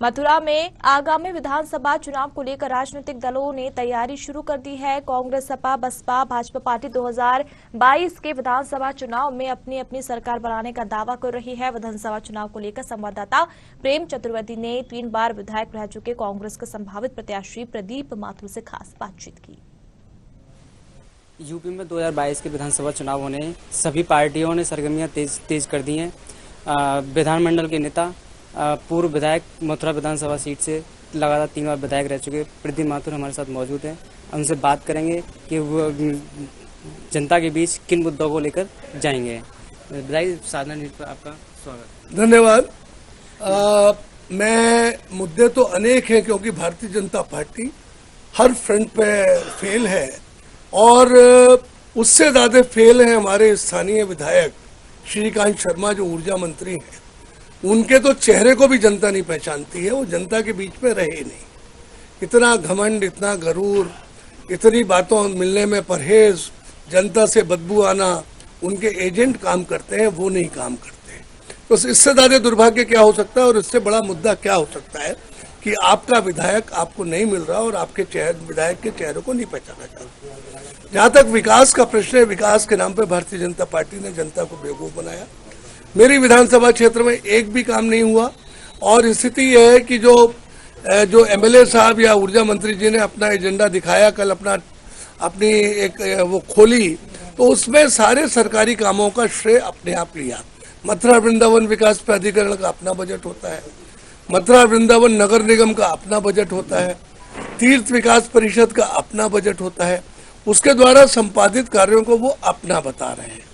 मथुरा में आगामी विधानसभा चुनाव को लेकर राजनीतिक दलों ने तैयारी शुरू कर दी है। कांग्रेस, सपा, बसपा, भाजपा पार्टी 2022 के विधानसभा चुनाव में अपनी अपनी सरकार बनाने का दावा कर रही है। विधानसभा चुनाव को लेकर संवाददाता प्रेम चतुर्वेदी ने 3 बार विधायक रह चुके कांग्रेस के संभावित प्रत्याशी प्रदीप माथुर से खास बातचीत की। यूपी में 2022 के विधानसभा चुनाव होने सभी पार्टियों ने सरगर्मियां तेज कर दी हैं। विधानमंडल के नेता पूर्व विधायक मथुरा विधानसभा सीट से लगातार 3 बार विधायक रह चुके प्रदीप माथुर हमारे साथ मौजूद हैं। उनसे बात करेंगे कि वो जनता के बीच किन मुद्दों को लेकर जाएंगे। विधायक साधना न्यूज़ पर आपका स्वागत। धन्यवाद। मैं मुद्दे तो अनेक हैं क्योंकि भारतीय जनता पार्टी हर फ्रंट पे फेल है और उससे ज़्यादा फेल है हमारे स्थानीय विधायक श्रीकांत शर्मा जो ऊर्जा मंत्री हैं। उनके तो चेहरे को भी जनता नहीं पहचानती है, वो जनता के बीच में रहे नहीं। इतना घमंड, इतना गरूर, इतनी बातों मिलने में परहेज, जनता से बदबू आना, उनके एजेंट काम करते हैं, वो नहीं काम करते। तो इससे ज़्यादा दुर्भाग्य क्या हो सकता है और इससे बड़ा मुद्दा क्या हो सकता है कि आपका विधायक आपको नहीं मिल रहा और आपके विधायक के चेहरे को नहीं पहचाना चाहता। जहाँ तक विकास का प्रश्न है, विकास के नाम पर भारतीय जनता पार्टी ने जनता को बेवकूफ़ बनाया। मेरी विधानसभा क्षेत्र में एक भी काम नहीं हुआ और स्थिति यह है कि जो एमएलए साहब या ऊर्जा मंत्री जी ने अपना एजेंडा दिखाया, कल अपनी एक वो खोली, तो उसमें सारे सरकारी कामों का श्रेय अपने आप लिया। मथुरा वृंदावन विकास प्राधिकरण का अपना बजट होता है, मथुरा वृंदावन नगर निगम का अपना बजट होता है, तीर्थ विकास परिषद का अपना बजट होता है। उसके द्वारा संपादित कार्यों को वो अपना बता रहे हैं।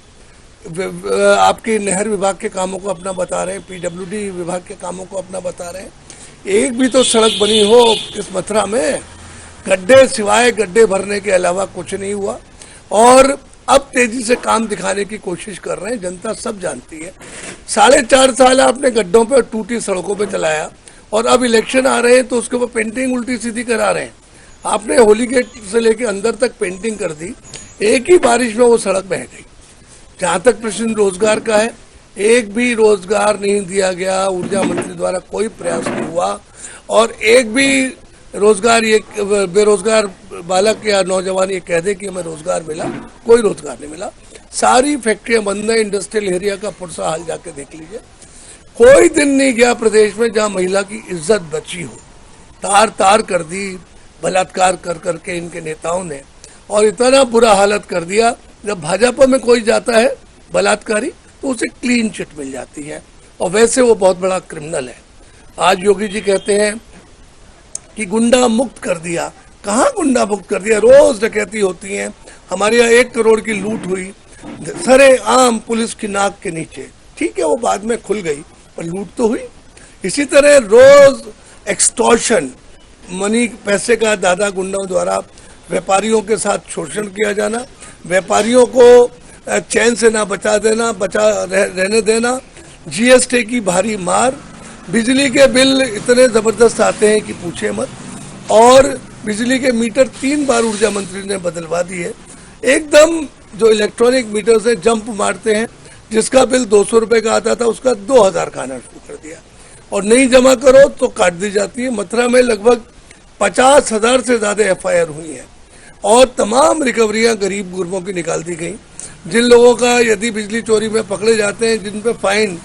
आपके नहर विभाग के कामों को अपना बता रहे हैं, पीडब्ल्यूडी विभाग के कामों को अपना बता रहे हैं। एक भी तो सड़क बनी हो इस मथुरा में? गड्ढे सिवाय गड्ढे भरने के अलावा कुछ नहीं हुआ और अब तेजी से काम दिखाने की कोशिश कर रहे हैं। जनता सब जानती है। 4.5 साल आपने गड्ढों पे और टूटी सड़कों पे चलाया और अब इलेक्शन आ रहे हैं तो उसके ऊपर पेंटिंग उल्टी सीधी करा रहे हैं। आपने होली गेट से लेकर अंदर तक पेंटिंग कर दी, एक ही बारिश में वो सड़क बह गई। जहाँ तक प्रश्न रोजगार का है, एक भी रोजगार नहीं दिया गया, ऊर्जा मंत्री द्वारा कोई प्रयास नहीं हुआ और एक भी रोजगार, ये बेरोजगार बालक या नौजवान ये कह दे कि हमें रोजगार मिला, कोई रोजगार नहीं मिला। सारी फैक्ट्रियां बंद है। इंडस्ट्रियल एरिया का पुरसा हाल जाके देख लीजिए। कोई दिन नहीं गया प्रदेश में जहाँ महिला की इज्जत बची हो। तार तार कर दी बलात्कार कर करके इनके नेताओं ने और इतना बुरा हालत कर दिया। जब भाजपा में कोई जाता है बलात्कारी तो उसे क्लीन चिट मिल जाती है और वैसे वो बहुत बड़ा क्रिमिनल है। आज योगी जी कहते हैं कि गुंडा मुक्त कर दिया। कहाँ गुंडा मुक्त कर दिया? रोज डकैती होती है। हमारे यहाँ 1 करोड़ की लूट हुई सरे आम पुलिस की नाक के नीचे। ठीक है, वो बाद में खुल गई पर लूट तो हुई। इसी तरह रोज एक्सटॉर्शन, मनी, पैसे का दादा गुंडों द्वारा व्यापारियों के साथ शोषण किया जाना, व्यापारियों को चैन से ना रहने देना, जीएसटी की भारी मार, बिजली के बिल इतने ज़बरदस्त आते हैं कि पूछे मत और बिजली के मीटर 3 बार ऊर्जा मंत्री ने बदलवा दिए। एकदम जो इलेक्ट्रॉनिक मीटर्स हैं जंप मारते हैं। जिसका बिल 200 रुपये का आता था उसका 2000 का आना शुरू कर दिया और नहीं जमा करो तो काट दी जाती है। मथुरा में लगभग 50,000 से ज़्यादा एफआईआर हुई हैं और तमाम रिकवरियां गरीब गुरबों की निकाल दी गई। जिन लोगों का यदि बिजली चोरी में पकड़े जाते हैं, जिन पे फाइन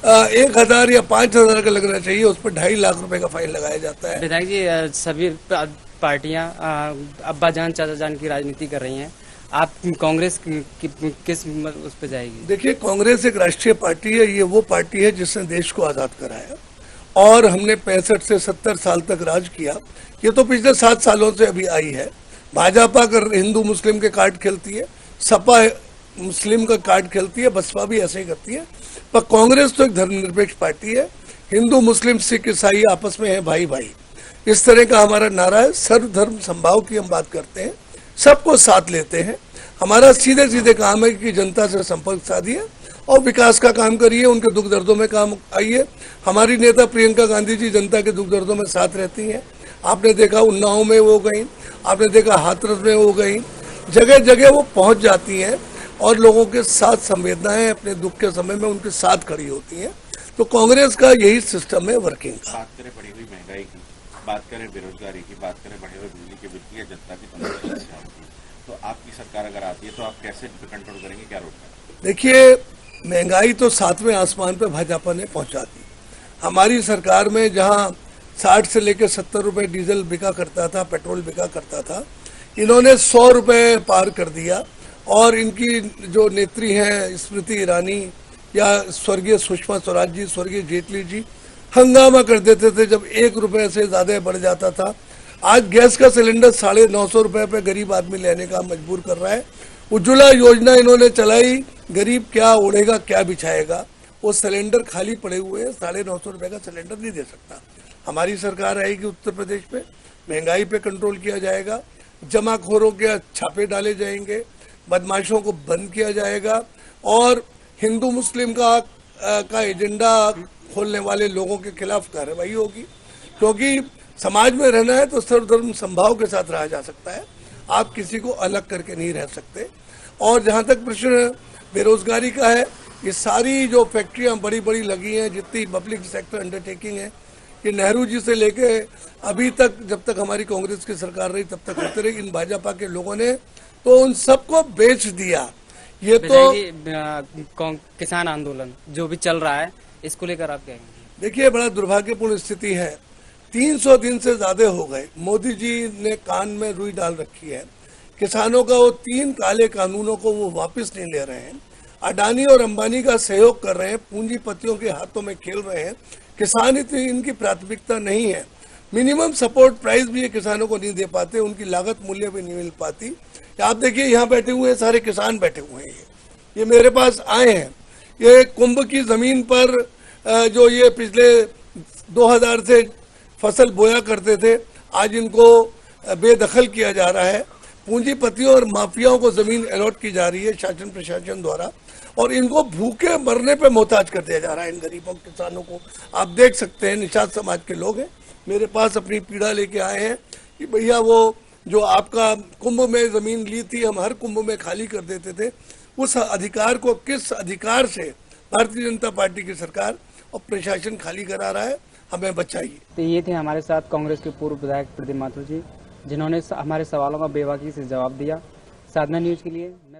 1,000 या 5,000 का लगना चाहिए, उस पर 2.5 लाख रुपए का फाइन लगाया जाता है। विधायक जी, सभी पार्टियां अब्बा जान चाचा जान की राजनीति कर रही हैं। आप कांग्रेस किस उस पर जाएगी? देखिए, कांग्रेस एक राष्ट्रीय पार्टी है। ये वो पार्टी है जिसने देश को आज़ाद कराया और हमने 65 से 70 साल तक राज किया। ये तो पिछले 7 सालों से अभी आई है। भाजपा कर हिंदू मुस्लिम के कार्ड खेलती है, सपा मुस्लिम का कार्ड खेलती है, बसपा भी ऐसे ही करती है। पर कांग्रेस तो एक धर्मनिरपेक्ष पार्टी है। हिंदू मुस्लिम सिख ईसाई आपस में है भाई भाई, इस तरह का हमारा नारा है। सर्वधर्म संभाव की हम बात करते हैं, सबको साथ लेते हैं। हमारा सीधे सीधे काम है कि जनता से संपर्क साधिए और विकास का काम करिए, उनके दुख दर्दों में काम आइए। हमारी नेता प्रियंका गांधी जी जनता के दुख दर्दों में साथ रहती हैं। आपने देखा उन्नाव में वो गई, आपने देखा हाथरस में वो गई, जगह जगह वो पहुंच जाती हैं और लोगों के साथ संवेदनाएं अपने दुख के समय में उनके साथ खड़ी होती हैं। तो कांग्रेस का यही सिस्टम है वर्किंग का। बात करें बढ़ी हुई महंगाई की, बात करें बेरोजगारी की, बात करें बढ़े हुए बिजली के बिल की या जनता की तमाम समस्याओं की, तो आपकी सरकार अगर आती है तो आप कैसे कंट्रोल करेंगे, क्या रोड करेंगे? देखिए, महंगाई तो 7वें आसमान पे भाजपा ने पहुंचा दी। हमारी सरकार में जहां 60 से लेकर 70 रुपए डीजल बिका करता था, पेट्रोल बिका करता था, इन्होंने 100 रुपए पार कर दिया। और इनकी जो नेत्री हैं स्मृति ईरानी या स्वर्गीय सुषमा स्वराज जी, स्वर्गीय जेटली जी हंगामा कर देते थे जब 1 रुपए से ज्यादा बढ़ जाता था। आज गैस का सिलेंडर 950 रुपए पे गरीब आदमी लेने का मजबूर कर रहा है। उज्ज्वला योजना इन्होंने चलाई, गरीब क्या ओढ़ेगा क्या बिछाएगा, वो सिलेंडर खाली पड़े हुए हैं, 950 रुपए का सिलेंडर नहीं दे सकता। हमारी सरकार आएगी उत्तर प्रदेश पे, महंगाई पे कंट्रोल किया जाएगा, जमाखोरों के छापे डाले जाएंगे, बदमाशों को बंद किया जाएगा और हिंदू मुस्लिम का एजेंडा खोलने वाले लोगों के खिलाफ कार्रवाई होगी। क्योंकि समाज में रहना है तो सर्वधर्म संभाव के साथ रहा जा सकता है, आप किसी को अलग करके नहीं रह सकते। और जहां तक प्रश्न बेरोजगारी का है, ये सारी जो फैक्ट्रियां बड़ी बड़ी लगी हैं, जितनी पब्लिक सेक्टर अंडरटेकिंग है, ये नेहरू जी से लेके अभी तक, जब तक हमारी कांग्रेस की सरकार रही तब तक होते रही। इन भाजपा के लोगों ने तो उन सबको बेच दिया। ये तो किसान आंदोलन जो भी चल रहा है, इसको लेकर आप क्या कहेंगे? देखिए, बड़ा दुर्भाग्यपूर्ण स्थिति है। 300 दिन से ज्यादा हो गए, मोदी जी ने कान में रुई डाल रखी है। किसानों का वो 3 काले कानूनों को वो वापस नहीं ले रहे हैं, अडानी और अंबानी का सहयोग कर रहे हैं, पूंजीपतियों के हाथों में खेल रहे हैं। किसान इतनी इनकी प्राथमिकता नहीं है। मिनिमम सपोर्ट प्राइस भी ये किसानों को नहीं दे पाते, उनकी लागत मूल्य भी नहीं मिल पाती। आप देखिए, यहाँ बैठे हुए सारे किसान बैठे हुए हैं, ये मेरे पास आए हैं। ये कुंभ की जमीन पर जो ये पिछले 2000 से फसल बोया करते थे, आज इनको बेदखल किया जा रहा है। पूंजीपतियों और माफियाओं को जमीन अलॉट की जा रही है शासन प्रशासन द्वारा, और इनको भूखे मरने पे मोहताज कर दिया जा रहा है, इन गरीबों किसानों को। आप देख सकते हैं, निषाद समाज के लोग हैं, मेरे पास अपनी पीड़ा लेके आए हैं कि भैया वो जो आपका कुंभ में जमीन ली थी, हम हर कुंभ में खाली कर देते थे, उस अधिकार को किस अधिकार से भारतीय जनता पार्टी की सरकार और प्रशासन खाली करा रहा है, हमें बचाइए। तो ये थे हमारे साथ कांग्रेस के पूर्व विधायक प्रदीप माथुर जी, जिन्होंने हमारे सवालों का बेबाकी से जवाब दिया। साधना न्यूज के लिए मैं